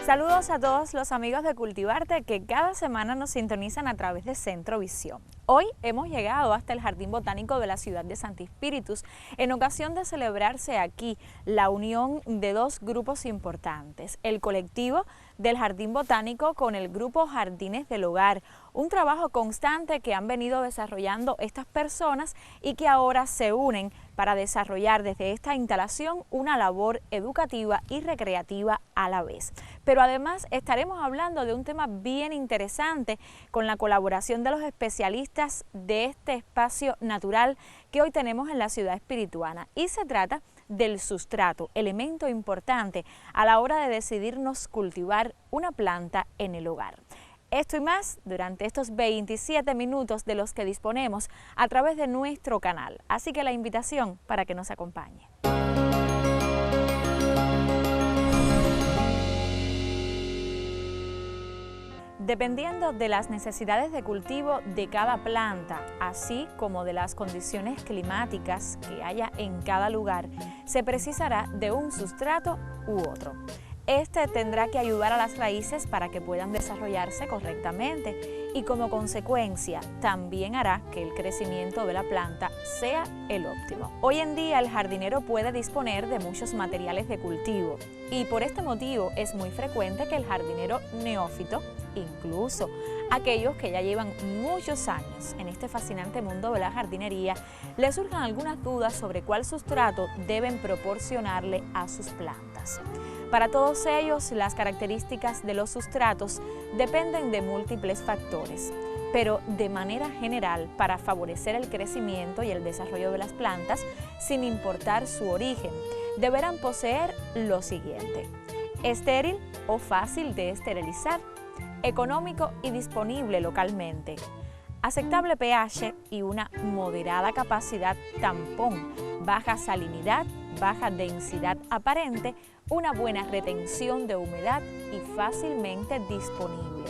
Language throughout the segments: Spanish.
Saludos a todos los amigos de Cultivarte que cada semana nos sintonizan a través de Centro Visión. Hoy hemos llegado hasta el Jardín Botánico de la ciudad de Santi Spíritus en ocasión de celebrarse aquí la unión de dos grupos importantes, el colectivo del Jardín Botánico con el grupo Jardines del Hogar, un trabajo constante que han venido desarrollando estas personas y que ahora se unen para desarrollar desde esta instalación una labor educativa y recreativa a la vez. Pero además estaremos hablando de un tema bien interesante con la colaboración de los especialistas de este espacio natural que hoy tenemos en la ciudad espirituana, y se trata del sustrato, elemento importante a la hora de decidirnos cultivar una planta en el hogar. Esto y más durante estos 27 minutos de los que disponemos a través de nuestro canal. Así que la invitación para que nos acompañe. Dependiendo de las necesidades de cultivo de cada planta, así como de las condiciones climáticas que haya en cada lugar, se precisará de un sustrato u otro. Este tendrá que ayudar a las raíces para que puedan desarrollarse correctamente y como consecuencia también hará que el crecimiento de la planta sea el óptimo. Hoy en día el jardinero puede disponer de muchos materiales de cultivo y por este motivo es muy frecuente que el jardinero neófito, incluso aquellos que ya llevan muchos años en este fascinante mundo de la jardinería, les surjan algunas dudas sobre cuál sustrato deben proporcionarle a sus plantas. Para todos ellos, las características de los sustratos dependen de múltiples factores, pero de manera general, para favorecer el crecimiento y el desarrollo de las plantas, sin importar su origen, deberán poseer lo siguiente: estéril o fácil de esterilizar, económico y disponible localmente, aceptable pH y una moderada capacidad tampón, baja salinidad, baja densidad aparente, una buena retención de humedad y fácilmente disponible,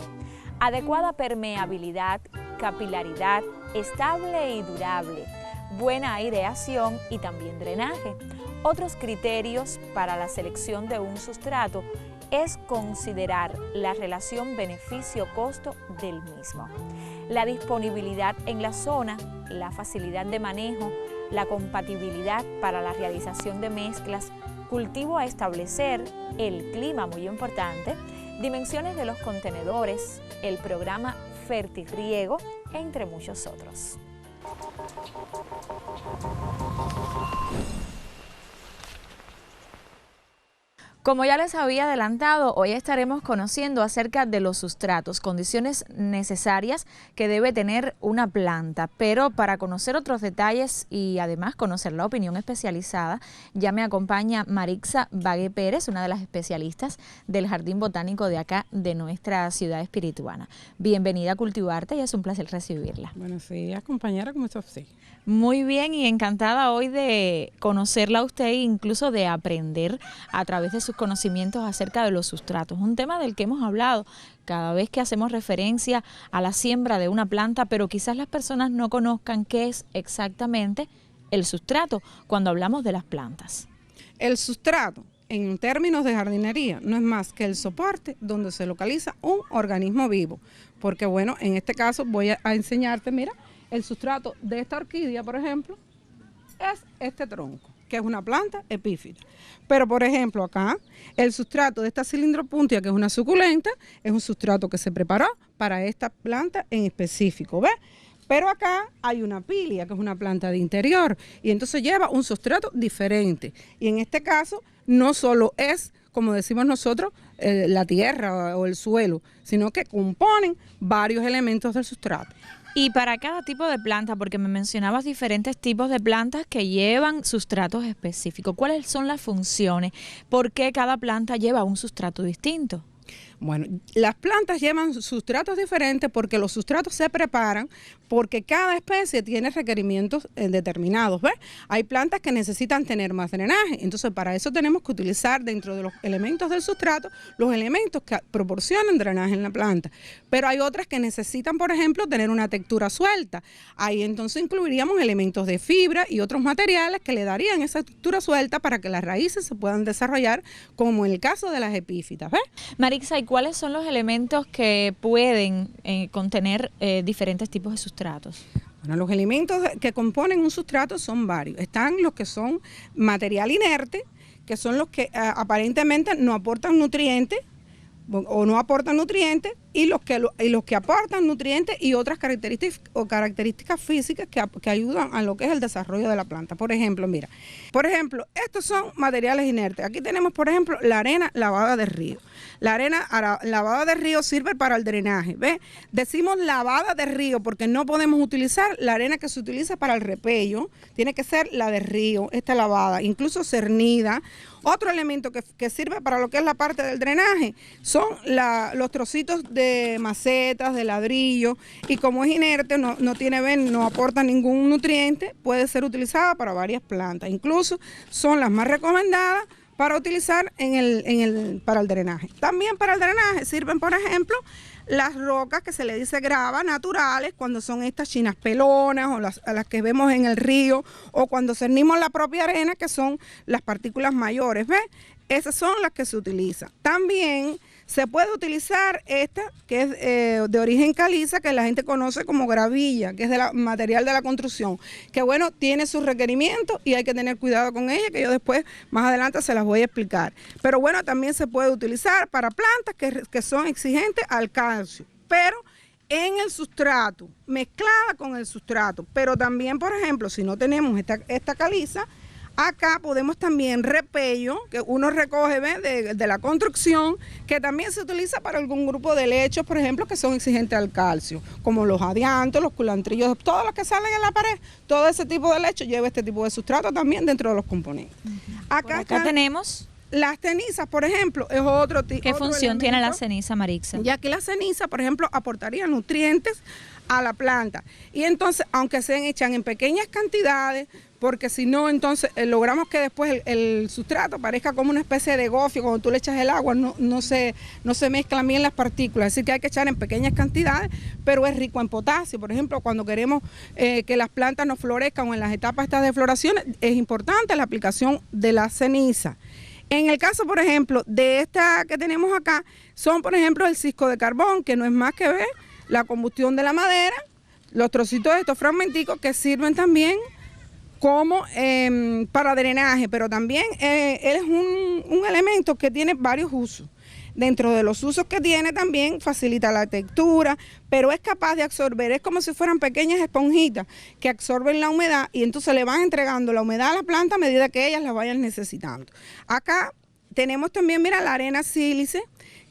adecuada permeabilidad, capilaridad, estable y durable, buena aireación y también drenaje. Otros criterios para la selección de un sustrato es considerar la relación beneficio-costo del mismo, la disponibilidad en la zona, la facilidad de manejo, la compatibilidad para la realización de mezclas, cultivo a establecer, el clima muy importante, dimensiones de los contenedores, el programa Fertirriego, entre muchos otros. Como ya les había adelantado, hoy estaremos conociendo acerca de los sustratos, condiciones necesarias que debe tener una planta. Pero para conocer otros detalles y además conocer la opinión especializada, ya me acompaña Marixa Bague Pérez, una de las especialistas del Jardín Botánico de acá, de nuestra ciudad espirituana. Bienvenida a Cultivarte y es un placer recibirla. Buenos días, compañera, ¿cómo está usted? Muy bien, y encantada hoy de conocerla a usted e incluso de aprender a través de sus conocimientos acerca de los sustratos, un tema del que hemos hablado cada vez que hacemos referencia a la siembra de una planta, pero quizás las personas no conozcan qué es exactamente el sustrato cuando hablamos de las plantas. El sustrato, en términos de jardinería, no es más que el soporte donde se localiza un organismo vivo, porque bueno, en este caso voy a enseñarte, mira, el sustrato de esta orquídea, por ejemplo, es este tronco, que es una planta epífita. Pero, por ejemplo, acá, el sustrato de esta cilindropuntia, que es una suculenta, es un sustrato que se preparó para esta planta en específico, ¿ves? Pero acá hay una pilia, que es una planta de interior, y entonces lleva un sustrato diferente. Y en este caso, no solo es, como decimos nosotros, la tierra o el suelo, sino que componen varios elementos del sustrato. Y para cada tipo de planta, porque me mencionabas diferentes tipos de plantas que llevan sustratos específicos, ¿cuáles son las funciones? ¿Por qué cada planta lleva un sustrato distinto? Bueno, las plantas llevan sustratos diferentes porque los sustratos se preparan porque cada especie tiene requerimientos determinados, ¿ves? Hay plantas que necesitan tener más drenaje, entonces para eso tenemos que utilizar dentro de los elementos del sustrato los elementos que proporcionan drenaje en la planta, pero hay otras que necesitan, por ejemplo, tener una textura suelta. Ahí entonces incluiríamos elementos de fibra y otros materiales que le darían esa textura suelta para que las raíces se puedan desarrollar, como en el caso de las epífitas, ¿ves? Marixa, ¿y cuáles son los elementos que pueden contener diferentes tipos de sustratos? Bueno, los elementos que componen un sustrato son varios. Están los que son material inerte, que son los que aparentemente no aportan nutrientes o no aportan nutrientes, y los que aportan nutrientes y otras características físicas que ayudan a lo que es el desarrollo de la planta. Por ejemplo, mira, estos son materiales inertes. Aquí tenemos, por ejemplo, la arena lavada de río. La arena lavada de río sirve para el drenaje, ¿ves? Decimos lavada de río porque no podemos utilizar la arena que se utiliza para el repello, tiene que ser la de río, esta lavada, incluso cernida. Otro elemento que sirve para lo que es la parte del drenaje son los trocitos de macetas, de ladrillo, y como es inerte, no aporta ningún nutriente, puede ser utilizada para varias plantas. Incluso son las más recomendadas para utilizar para el drenaje. También para el drenaje sirven, por ejemplo, las rocas que se le dice grava naturales, cuando son estas chinas pelonas o las que vemos en el río, o cuando cernimos la propia arena, que son las partículas mayores, ¿ves? Esas son las que se utilizan. También se puede utilizar esta, que es de origen caliza, que la gente conoce como gravilla, que es material de la construcción, que bueno, tiene sus requerimientos y hay que tener cuidado con ella, que yo después, más adelante, se las voy a explicar. Pero bueno, también se puede utilizar para plantas que son exigentes al calcio, pero en el sustrato, mezclada con el sustrato. Pero también, por ejemplo, si no tenemos esta caliza, acá podemos también repello, que uno recoge de la construcción, que también se utiliza para algún grupo de lechos, por ejemplo, que son exigentes al calcio, como los adiantos, los culantrillos, todos los que salen en la pared, todo ese tipo de lecho lleva este tipo de sustrato también dentro de los componentes. Acá tenemos las cenizas, por ejemplo, es otro tipo. ¿Qué función tiene la ceniza, Marixa? Ya que la ceniza, por ejemplo, aportaría nutrientes a la planta. Y entonces, aunque se echan en pequeñas cantidades, porque si no, entonces logramos que después el sustrato parezca como una especie de gofio, cuando tú le echas el agua no se mezclan bien las partículas, así que hay que echar en pequeñas cantidades, pero es rico en potasio. Por ejemplo, cuando queremos que las plantas no florezcan o en las etapas estas de floración, es importante la aplicación de la ceniza. En el caso, por ejemplo, de esta que tenemos acá, son, por ejemplo, el cisco de carbón, que no es más que ver la combustión de la madera, los trocitos de estos fragmenticos que sirven también como para drenaje, pero también él es un elemento que tiene varios usos. Dentro de los usos que tiene también facilita la textura, pero es capaz de absorber, es como si fueran pequeñas esponjitas que absorben la humedad y entonces le van entregando la humedad a la planta a medida que ellas la vayan necesitando. Acá tenemos también, mira, la arena sílice,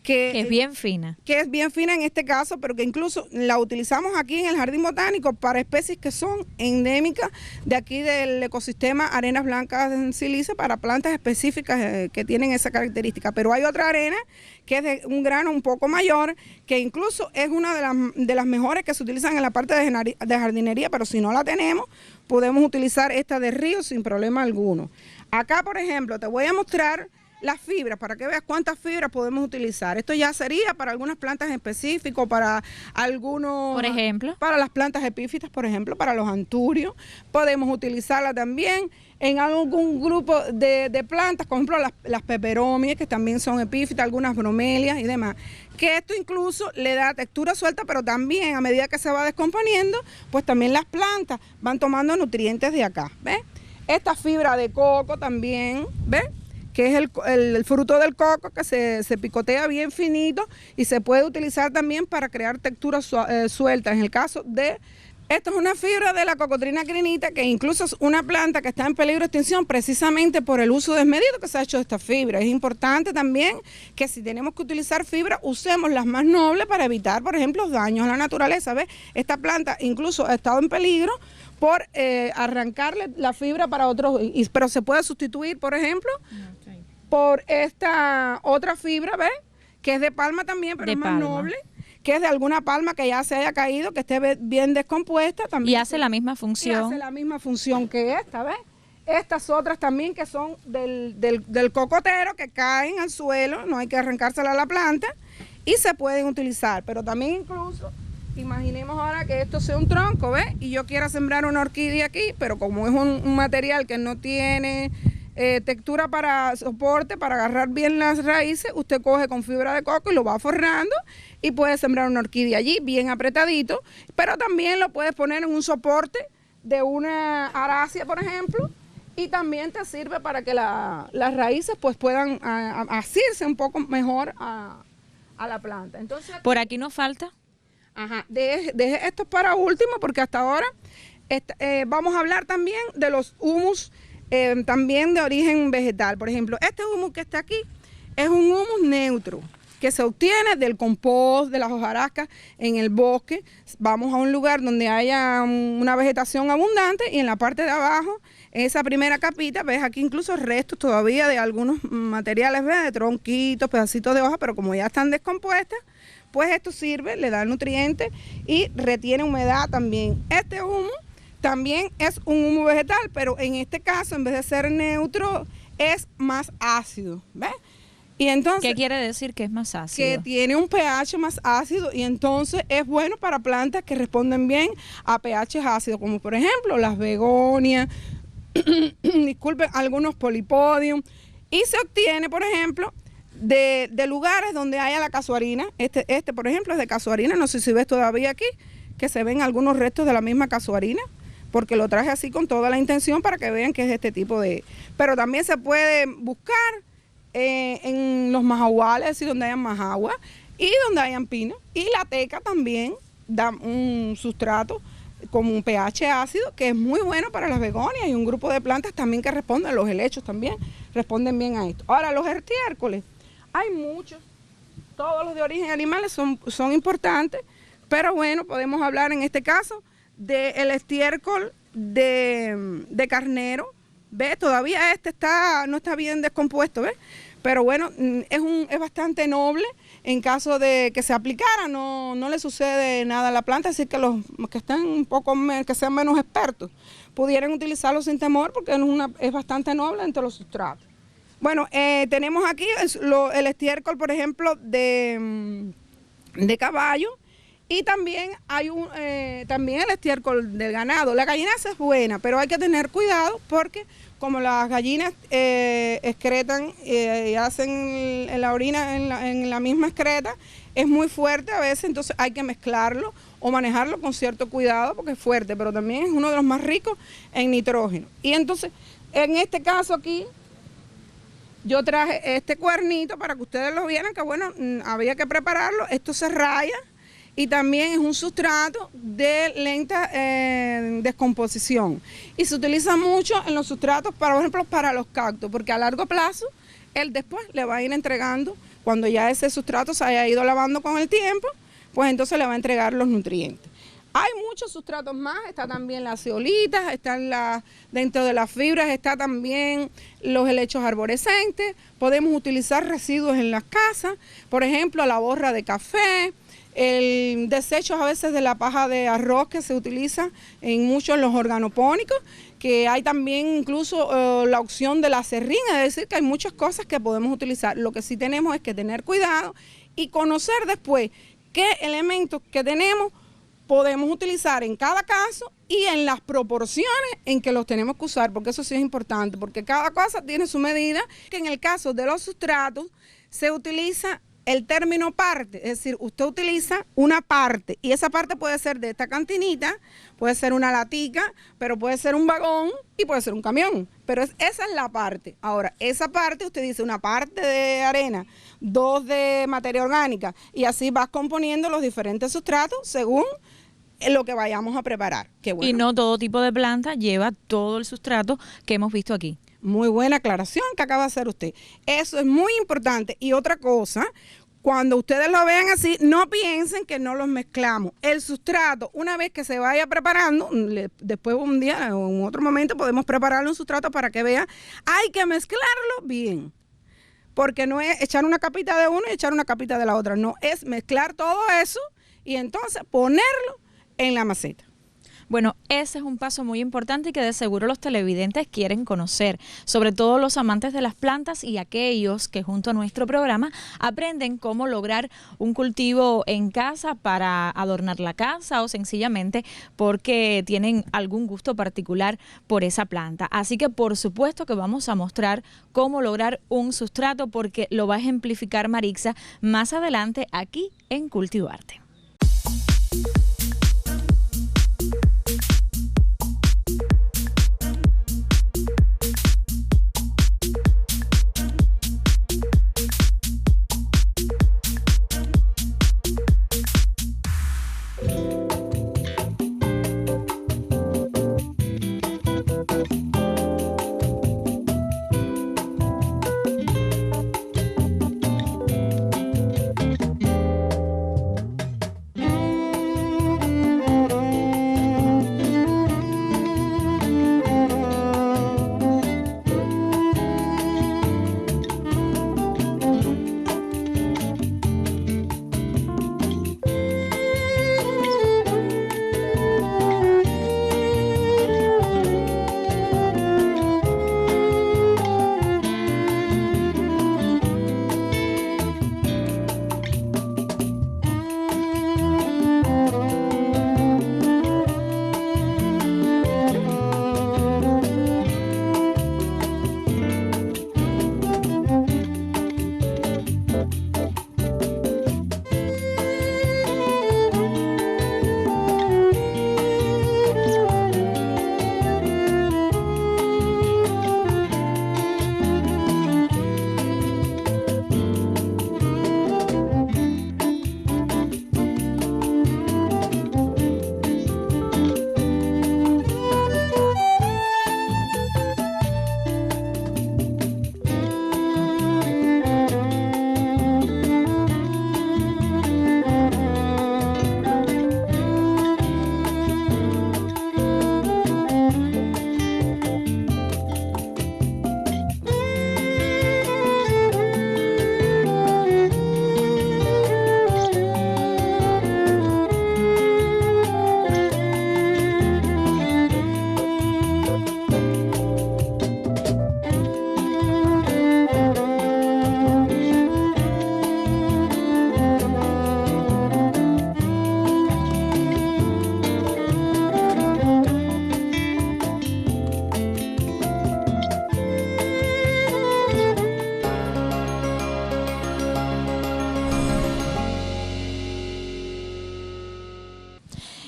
que es bien fina. Que es bien fina en este caso, pero que incluso la utilizamos aquí en el Jardín Botánico para especies que son endémicas de aquí del ecosistema Arenas Blancas en Sílice, para plantas específicas que tienen esa característica. Pero hay otra arena que es de un grano un poco mayor, que incluso es una de las mejores que se utilizan en la parte de jardinería, pero si no la tenemos, podemos utilizar esta de río sin problema alguno. Acá, por ejemplo, te voy a mostrar las fibras, para que veas cuántas fibras podemos utilizar. Esto ya sería para algunas plantas en específico, para algunos... Por ejemplo. Para las plantas epífitas, por ejemplo, para los anturios. Podemos utilizarla también en algún grupo de plantas, por ejemplo, las peperomias, que también son epífitas, algunas bromelias y demás. Que esto incluso le da textura suelta, pero también a medida que se va descomponiendo, pues también las plantas van tomando nutrientes de acá, ¿ves? Esta fibra de coco también, ¿ves?, que es el fruto del coco, que se picotea bien finito y se puede utilizar también para crear texturas sueltas. En el caso de, esto es una fibra de la cocotrina crinita, que incluso es una planta que está en peligro de extinción precisamente por el uso desmedido que se ha hecho de esta fibra. Es importante también que si tenemos que utilizar fibra, usemos las más nobles para evitar, por ejemplo, los daños a la naturaleza. ¿Ves? Esta planta incluso ha estado en peligro por arrancarle la fibra para otros, pero se puede sustituir, por ejemplo, por esta otra fibra, ¿ves?, que es de palma también, pero de es más palma. noble, que es de alguna palma que ya se haya caído, que esté bien descompuesta también. Y hace la misma función. Y hace la misma función que esta, ¿ves? Estas otras también que son del cocotero, que caen al suelo, no hay que arrancársela a la planta, y se pueden utilizar, pero también incluso, imaginemos ahora que esto sea un tronco, ¿ves? Y yo quiera sembrar una orquídea aquí, pero como es un material que no tiene textura para soporte, para agarrar bien las raíces, usted coge con fibra de coco y lo va forrando y puede sembrar una orquídea allí, bien apretadito, pero también lo puedes poner en un soporte de una aracia, por ejemplo, y también te sirve para que las raíces pues puedan asirse un poco mejor a la planta. Entonces, Por aquí nos falta. Ajá, deje esto para último porque hasta ahora vamos a hablar también de los humus también de origen vegetal. Por ejemplo, este humus que está aquí es un humus neutro que se obtiene del compost, de las hojarascas en el bosque. Vamos a un lugar donde haya una vegetación abundante y en la parte de abajo, esa primera capita, ves aquí incluso restos todavía de algunos materiales, ¿ves? De tronquitos, pedacitos de hoja, pero como ya están descompuestas, pues esto sirve, le da nutrientes y retiene humedad también. Este humus también es un humus vegetal, pero en este caso, en vez de ser neutro, es más ácido, ¿ves? Y entonces, ¿Qué quiere decir que es más ácido? que tiene un pH más ácido y entonces es bueno para plantas que responden bien a pH ácidos, como por ejemplo las begonias, disculpen, algunos polipodium, y se obtiene, por ejemplo, de lugares donde haya la casuarina. Este por ejemplo es de casuarina, no sé si ves todavía aquí, que se ven algunos restos de la misma casuarina, porque lo traje así con toda la intención para que vean que es este tipo de... Pero también se puede buscar en los majahuales, es decir, donde hayan majagua y donde hayan pinos. Y la teca también da un sustrato con un pH ácido que es muy bueno para las begonias y un grupo de plantas también que responden, los helechos también responden bien a esto. Ahora, los estiércoles, hay muchos, todos los de origen animal son importantes, pero bueno, podemos hablar en este caso del estiércol de carnero. ¿Ves? Todavía no está bien descompuesto, ¿ves? Pero bueno, es bastante noble. En caso de que se aplicara, no le sucede nada a la planta, así que los que están un poco, que sean menos expertos, pudieran utilizarlo sin temor porque es bastante noble entre los sustratos. Bueno, tenemos aquí el estiércol, por ejemplo, de caballo. Y también hay también el estiércol del ganado. La gallinaza es buena, pero hay que tener cuidado porque como las gallinas excretan y hacen en la orina en la misma excreta, es muy fuerte a veces, entonces hay que mezclarlo o manejarlo con cierto cuidado porque es fuerte, pero también es uno de los más ricos en nitrógeno. Y entonces, en este caso aquí, yo traje este cuernito para que ustedes lo vieran, que bueno, había que prepararlo. Esto se raya. Y también es un sustrato de lenta descomposición. Y se utiliza mucho en los sustratos, por ejemplo, para los cactus, porque a largo plazo, él después le va a ir entregando, cuando ya ese sustrato se haya ido lavando con el tiempo, pues entonces le va a entregar los nutrientes. Hay muchos sustratos más, está también las zeolitas, dentro de las fibras está también los helechos arborescentes, podemos utilizar residuos en las casas, por ejemplo, la borra de café, el desecho a veces de la paja de arroz que se utiliza en muchos los organopónicos, que hay también incluso la opción de la serrín, es decir, que hay muchas cosas que podemos utilizar. Lo que sí tenemos es que tener cuidado y conocer después qué elementos que tenemos podemos utilizar en cada caso y en las proporciones en que los tenemos que usar, porque eso sí es importante, porque cada cosa tiene su medida, que en el caso de los sustratos se utiliza el término parte, es decir, usted utiliza una parte y esa parte puede ser de esta cantinita, puede ser una latica, pero puede ser un vagón y puede ser un camión, pero esa es la parte. Ahora, esa parte usted dice una parte de arena, 2 de materia orgánica y así vas componiendo los diferentes sustratos según lo que vayamos a preparar. Qué bueno. Y no todo tipo de planta lleva todo el sustrato que hemos visto aquí. Muy buena aclaración que acaba de hacer usted. Eso es muy importante. Y otra cosa, cuando ustedes lo vean así, no piensen que no los mezclamos. El sustrato, una vez que se vaya preparando, después un día o en otro momento podemos prepararle un sustrato para que vean, hay que mezclarlo bien. porque no es echar una capita de uno y echar una capita de la otra, no, es mezclar todo eso y entonces ponerlo en la maceta. Bueno, ese es un paso muy importante y que de seguro los televidentes quieren conocer, sobre todo los amantes de las plantas y aquellos que junto a nuestro programa aprenden cómo lograr un cultivo en casa para adornar la casa o sencillamente porque tienen algún gusto particular por esa planta. Así que por supuesto que vamos a mostrar cómo lograr un sustrato porque lo va a ejemplificar Marixa más adelante aquí en Cultivarte.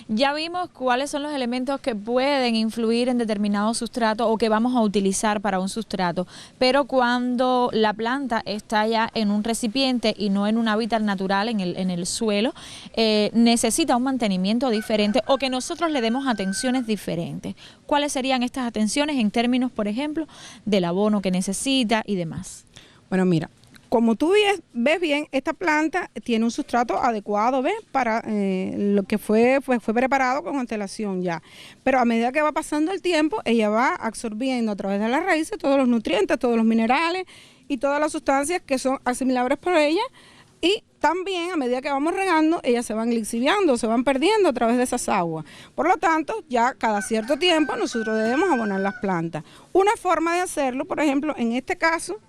Ya vimos cuáles son los elementos que pueden influir en determinado sustrato o que vamos a utilizar para un sustrato, pero cuando la planta está ya en un recipiente y no en un hábitat natural en el suelo, necesita un mantenimiento diferente o que nosotros le demos atenciones diferentes. ¿Cuáles serían estas atenciones en términos, por ejemplo, del abono que necesita y demás? Bueno, mira. Como tú ves bien, esta planta tiene un sustrato adecuado, ¿ves? Para lo que fue preparado con antelación ya. Pero a medida que va pasando el tiempo, ella va absorbiendo a través de las raíces todos los nutrientes, todos los minerales y todas las sustancias que son asimilables por ella. Y también a medida que vamos regando, ellas se van lixiviando, se van perdiendo a través de esas aguas. Por lo tanto, ya cada cierto tiempo nosotros debemos abonar las plantas. Una forma de hacerlo, por ejemplo, en este caso,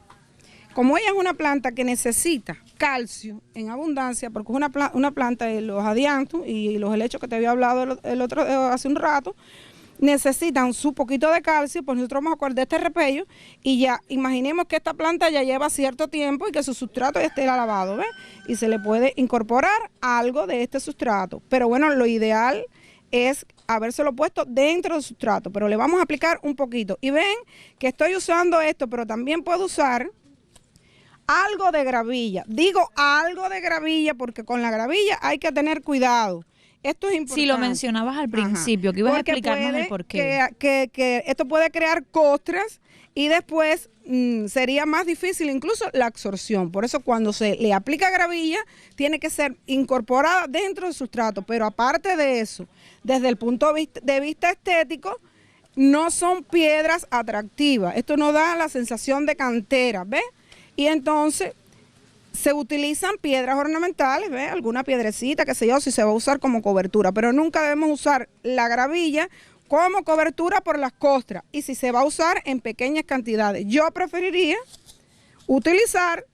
como ella es una planta que necesita calcio en abundancia, porque es una planta de los adiantos y los helechos que te había hablado hace un rato, necesitan su poquito de calcio, pues nosotros vamos a acordar este repello y ya imaginemos que esta planta ya lleva cierto tiempo y que su sustrato ya esté lavado, ¿ves? Y se le puede incorporar algo de este sustrato, pero bueno, lo ideal es habérselo puesto dentro del sustrato, pero le vamos a aplicar un poquito. Y ven que estoy usando esto, pero también puedo usar algo de gravilla. Digo algo de gravilla porque con la gravilla hay que tener cuidado. Esto es importante. Si lo mencionabas al principio, que ibas a explicarnos el porqué. Que esto puede crear costras y después sería más difícil incluso la absorción. Por eso cuando se le aplica gravilla, tiene que ser incorporada dentro del sustrato. Pero aparte de eso, desde el punto de vista estético, no son piedras atractivas. Esto no da la sensación de cantera, ¿ves? Y entonces se utilizan piedras ornamentales, ¿ves? Alguna piedrecita, qué sé yo, si se va a usar como cobertura, pero nunca debemos usar la gravilla como cobertura por las costras, y si se va a usar en pequeñas cantidades. Yo preferiría utilizar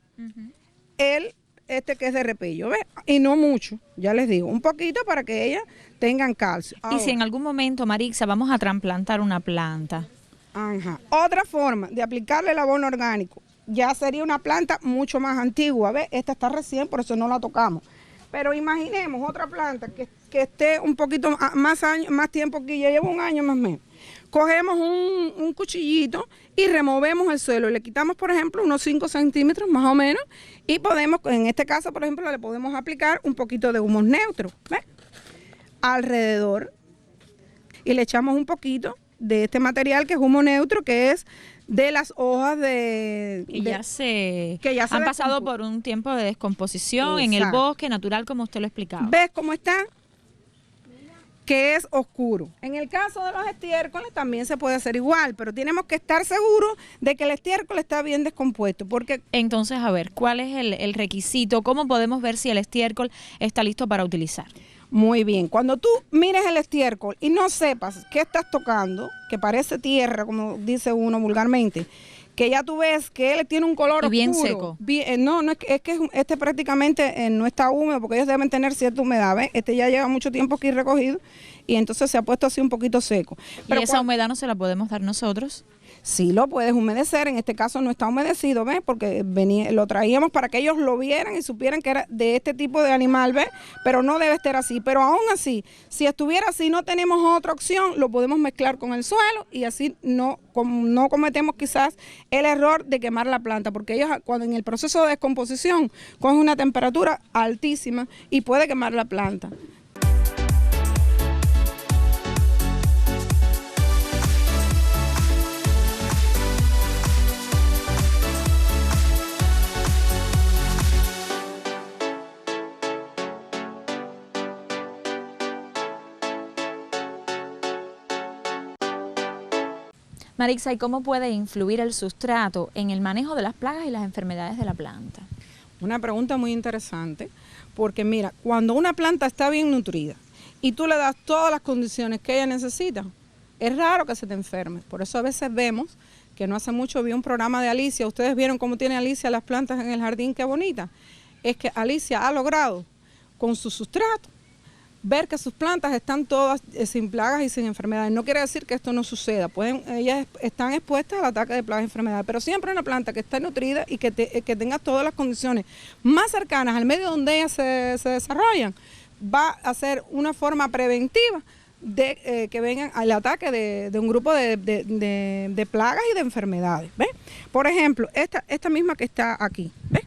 el que es de repello, ¿ves? Y no mucho, ya les digo, un poquito para que ellas tengan calcio. Ahora, y si en algún momento, Marixa, vamos a trasplantar una planta. Otra forma de aplicarle el abono orgánico, ya sería una planta mucho más antigua, ¿ves? Esta está recién, por eso no la tocamos. Pero imaginemos otra planta que esté un poquito más tiempo que ya lleva un año más o menos. Cogemos un cuchillito y removemos el suelo. Le quitamos, por ejemplo, unos 5 centímetros más o menos, y podemos, en este caso, por ejemplo, le podemos aplicar un poquito de humus neutro, ¿ves? Alrededor. Y le echamos un poquito de este material que es humo neutro, que es de las hojas que ya han pasado por un tiempo de descomposición. Exacto. En el bosque natural, como usted lo explicaba. ¿Ves cómo está? Que es oscuro. En el caso de los estiércoles también se puede hacer igual, pero tenemos que estar seguros de que el estiércol está bien descompuesto, porque... Entonces, a ver, ¿cuál es el requisito? ¿Cómo podemos ver si el estiércol está listo para utilizar? Muy bien, cuando tú mires el estiércol y no sepas qué estás tocando, que parece tierra, como dice uno vulgarmente, que ya tú ves que él tiene un color bien oscuro. Seco. No es que este prácticamente no está húmedo, porque ellos deben tener cierta humedad, ¿ves? Este ya lleva mucho tiempo aquí recogido y entonces se ha puesto así un poquito seco. Pero ¿y esa humedad no se la podemos dar nosotros? Sí, lo puedes humedecer, en este caso no está humedecido, ¿ves? Porque lo traíamos para que ellos lo vieran y supieran que era de este tipo de animal, ¿ves? Pero no debe estar así, pero aún así, si estuviera así, no tenemos otra opción, lo podemos mezclar con el suelo y así no cometemos quizás el error de quemar la planta, porque ellos cuando en el proceso de descomposición cogen una temperatura altísima y puede quemar la planta. Marixa, ¿y cómo puede influir el sustrato en el manejo de las plagas y las enfermedades de la planta? Una pregunta muy interesante, porque mira, cuando una planta está bien nutrida y tú le das todas las condiciones que ella necesita, es raro que se te enferme. Por eso a veces vemos, que no hace mucho vi un programa de Alicia, ustedes vieron cómo tiene Alicia las plantas en el jardín, qué bonita. Es que Alicia ha logrado con su sustrato ver que sus plantas están todas sin plagas y sin enfermedades. No quiere decir que esto no suceda, ellas están expuestas al ataque de plagas y enfermedades, pero siempre una planta que esté nutrida y que tenga todas las condiciones más cercanas al medio donde ellas se desarrollan, va a ser una forma preventiva de que vengan al ataque de un grupo de plagas y de enfermedades. ¿Ves? Por ejemplo, esta misma que está aquí, ¿ves?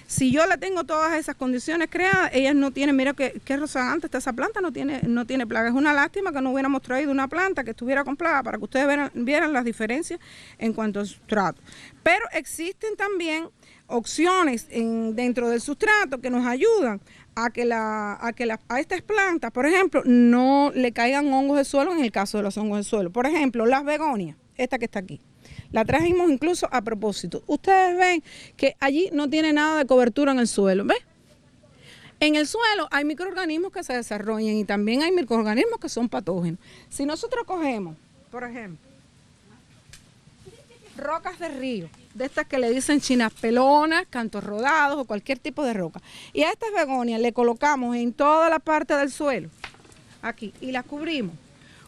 Si yo le tengo todas esas condiciones creadas, ellas no tienen, mira qué rozagante está esa planta, no tiene plaga. Es una lástima que no hubiéramos traído una planta que estuviera con plaga para que ustedes vieran las diferencias en cuanto al sustrato. Pero existen también opciones dentro del sustrato que nos ayudan a estas plantas, por ejemplo, no le caigan hongos de suelo en el caso de los hongos de suelo. Por ejemplo, las begonias, esta que está aquí. La trajimos incluso a propósito. Ustedes ven que allí no tiene nada de cobertura en el suelo, ¿ves? En el suelo hay microorganismos que se desarrollan y también hay microorganismos que son patógenos. Si nosotros cogemos, por ejemplo, rocas de río, de estas que le dicen chinas pelonas, cantos rodados o cualquier tipo de roca, y a estas begonias le colocamos en toda la parte del suelo, aquí, y las cubrimos.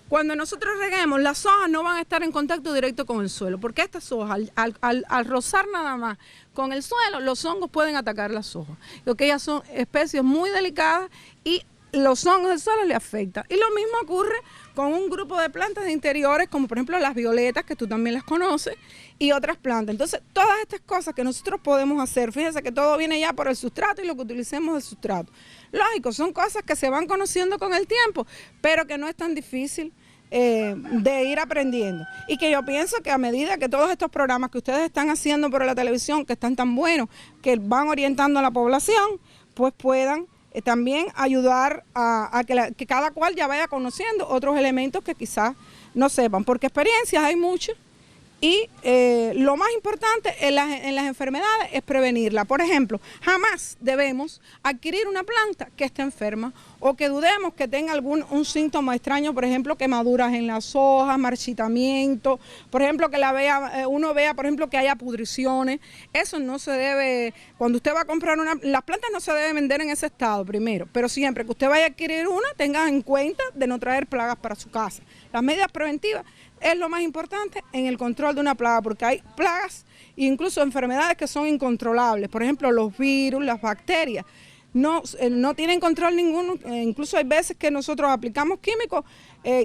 Cuando nosotros reguemos, las hojas no van a estar en contacto directo con el suelo, porque estas hojas, al rozar nada más con el suelo, los hongos pueden atacar las hojas, porque ellas son especies muy delicadas y los hongos del suelo le afectan. Y lo mismo ocurre con un grupo de plantas de interiores, como por ejemplo las violetas, que tú también las conoces, y otras plantas. Entonces, todas estas cosas que nosotros podemos hacer, fíjense que todo viene ya por el sustrato y lo que utilicemos del sustrato. Lógico, son cosas que se van conociendo con el tiempo, pero que no es tan difícil de ir aprendiendo. Y que yo pienso que a medida que todos estos programas que ustedes están haciendo por la televisión, que están tan buenos, que van orientando a la población, pues puedan también ayudar a que cada cual ya vaya conociendo otros elementos que quizás no sepan, porque experiencias hay muchas Y lo más importante en las enfermedades es prevenirla. Por ejemplo, jamás debemos adquirir una planta que esté enferma o que dudemos que tenga un síntoma extraño, por ejemplo, quemaduras en las hojas, marchitamiento, por ejemplo, que uno vea, por ejemplo, que haya pudriciones. Eso no se debe, cuando usted va a comprar las plantas no se deben vender en ese estado primero, pero siempre que usted vaya a adquirir una, tenga en cuenta de no traer plagas para su casa. Las medidas preventivas es lo más importante en el control de una plaga, porque hay plagas e incluso enfermedades que son incontrolables. Por ejemplo, los virus, las bacterias, no tienen control ninguno. Incluso hay veces que nosotros aplicamos químicos,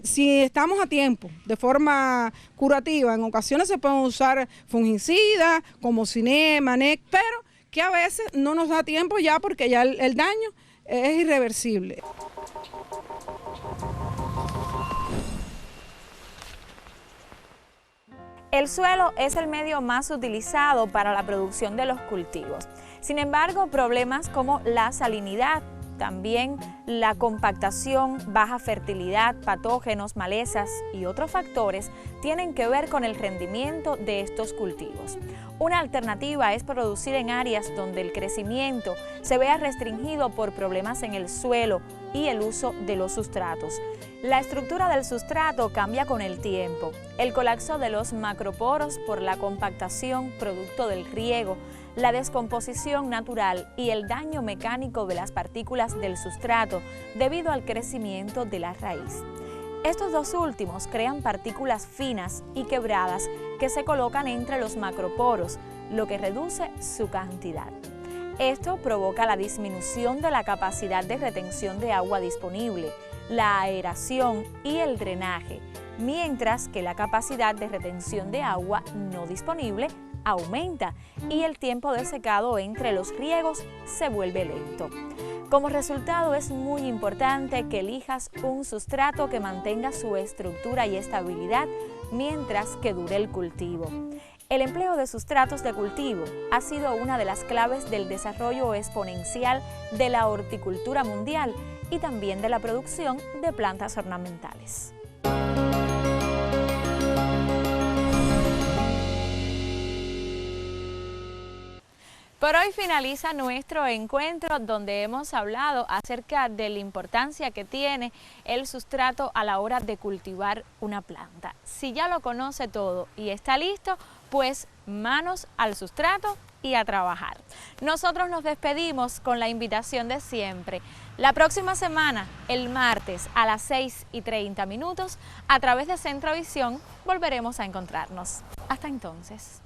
si estamos a tiempo, de forma curativa. En ocasiones se pueden usar fungicidas como Cinema, NEC, pero que a veces no nos da tiempo ya porque ya el daño es irreversible. El suelo es el medio más utilizado para la producción de los cultivos. Sin embargo, problemas como la salinidad, también la compactación, baja fertilidad, patógenos, malezas y otros factores tienen que ver con el rendimiento de estos cultivos. Una alternativa es producir en áreas donde el crecimiento se vea restringido por problemas en el suelo y el uso de los sustratos. La estructura del sustrato cambia con el tiempo. El colapso de los macroporos por la compactación producto del riego, la descomposición natural y el daño mecánico de las partículas del sustrato debido al crecimiento de la raíz. Estos dos últimos crean partículas finas y quebradas que se colocan entre los macroporos, lo que reduce su cantidad. Esto provoca la disminución de la capacidad de retención de agua disponible, la aeración y el drenaje, mientras que la capacidad de retención de agua no disponible aumenta y el tiempo de secado entre los riegos se vuelve lento. Como resultado, es muy importante que elijas un sustrato que mantenga su estructura y estabilidad mientras que dure el cultivo. El empleo de sustratos de cultivo ha sido una de las claves del desarrollo exponencial de la horticultura mundial y también de la producción de plantas ornamentales. Por hoy finaliza nuestro encuentro donde hemos hablado acerca de la importancia que tiene el sustrato a la hora de cultivar una planta. Si ya lo conoce todo y está listo, pues manos al sustrato y a trabajar. Nosotros nos despedimos con la invitación de siempre. La próxima semana, el martes a las 6:30, a través de Centrovisión, volveremos a encontrarnos. Hasta entonces.